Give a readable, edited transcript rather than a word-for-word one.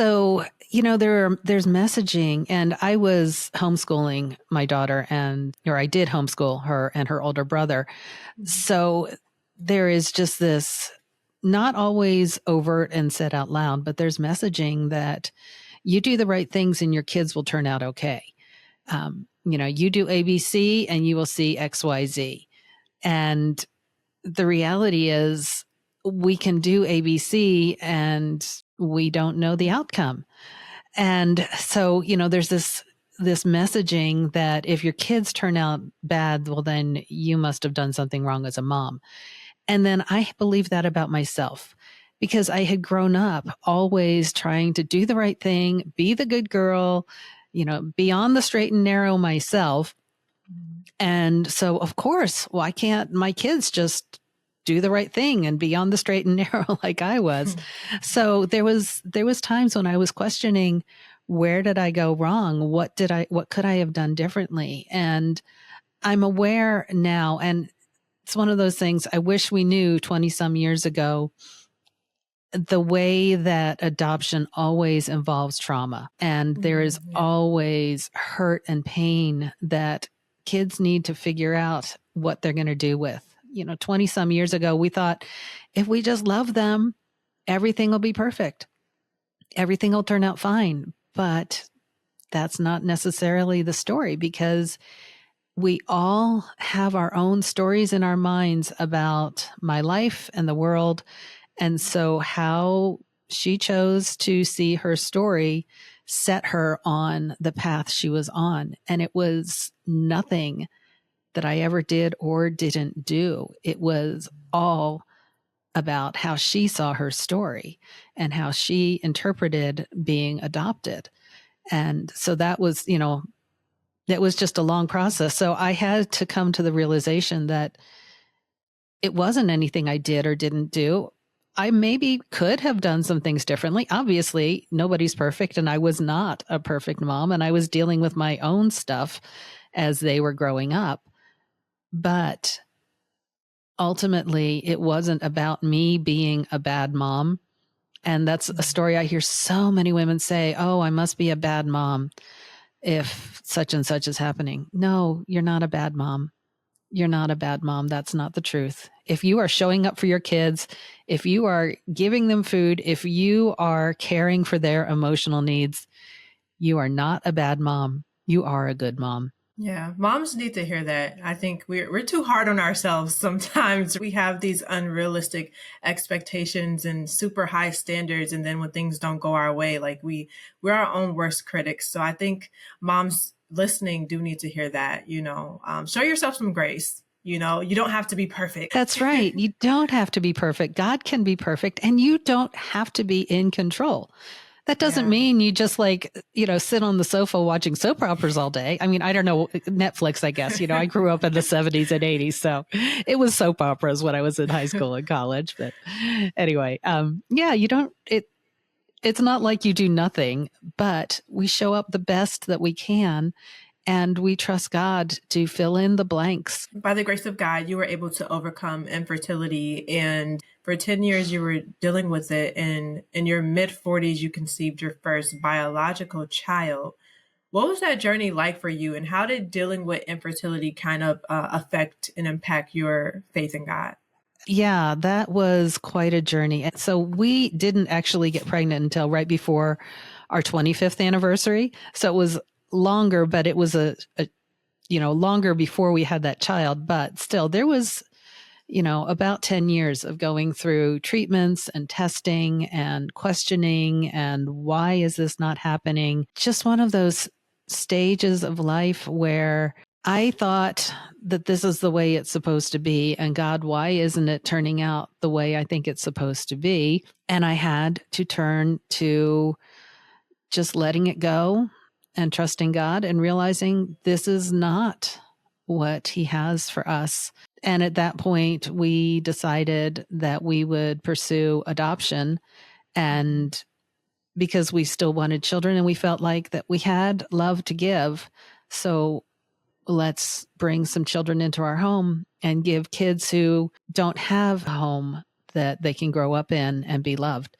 So, there's messaging, and I was homeschooling my daughter, or I did homeschool her and her older brother. So there is just this, not always overt and said out loud, but there's messaging that you do the right things and your kids will turn out okay. You do ABC and you will see XYZ. And the reality is we can do ABC and we don't know the outcome. And so, there's this messaging that if your kids turn out bad, well, then you must have done something wrong as a mom. And then I believe that about myself because I had grown up always trying to do the right thing, be the good girl, be on the straight and narrow myself. And so, of course, why can't my kids just do the right thing and be on the straight and narrow like I was? So there was times when I was questioning, where did I go wrong? What could I have done differently? And I'm aware now, and it's one of those things I wish we knew 20 some years ago, the way that adoption always involves trauma, and there is always hurt and pain that kids need to figure out what they're going to do with. 20 some years ago, we thought if we just love them, everything will be perfect. Everything will turn out fine. But that's not necessarily the story, because we all have our own stories in our minds about my life and the world. And so how she chose to see her story set her on the path she was on. And it was nothing that I ever did or didn't do. It was all about how she saw her story and how she interpreted being adopted. And so that was just a long process. So I had to come to the realization that it wasn't anything I did or didn't do. I maybe could have done some things differently. Obviously, nobody's perfect, and I was not a perfect mom, and I was dealing with my own stuff as they were growing up. But ultimately, it wasn't about me being a bad mom. And that's a story I hear so many women say, oh, I must be a bad mom if such and such is happening. No, you're not a bad mom. You're not a bad mom. That's not the truth. If you are showing up for your kids, if you are giving them food, if you are caring for their emotional needs, you are not a bad mom. You are a good mom. Yeah, moms need to hear that. I think we're too hard on ourselves sometimes. We have these unrealistic expectations and super high standards, and then when things don't go our way, like we're our own worst critics. So I think moms listening do need to hear that. Show yourself some grace. You don't have to be perfect. That's right. You don't have to be perfect. God can be perfect, and you don't have to be in control. That doesn't mean you just sit on the sofa watching soap operas all day. I mean, I don't know, Netflix, I guess. I grew up in the 70s and 80s, so it was soap operas when I was in high school and college. But anyway, it's not like you do nothing, but we show up the best that we can. And we trust God to fill in the blanks. By the grace of God, you were able to overcome infertility. And for 10 years, you were dealing with it. And in your mid-40s, you conceived your first biological child. What was that journey like for you? And how did dealing with infertility kind of affect and impact your faith in God? Yeah, that was quite a journey. And so we didn't actually get pregnant until right before our 25th anniversary. So it was longer, but it was a longer before we had that child. But still, there was, about 10 years of going through treatments and testing and questioning and why is this not happening? Just one of those stages of life where I thought that this is the way it's supposed to be. And God, why isn't it turning out the way I think it's supposed to be? And I had to turn to just letting it go and trusting God and realizing this is not what He has for us. And at that point, we decided that we would pursue adoption, and because we still wanted children and we felt like that we had love to give. So let's bring some children into our home and give kids who don't have a home that they can grow up in and be loved.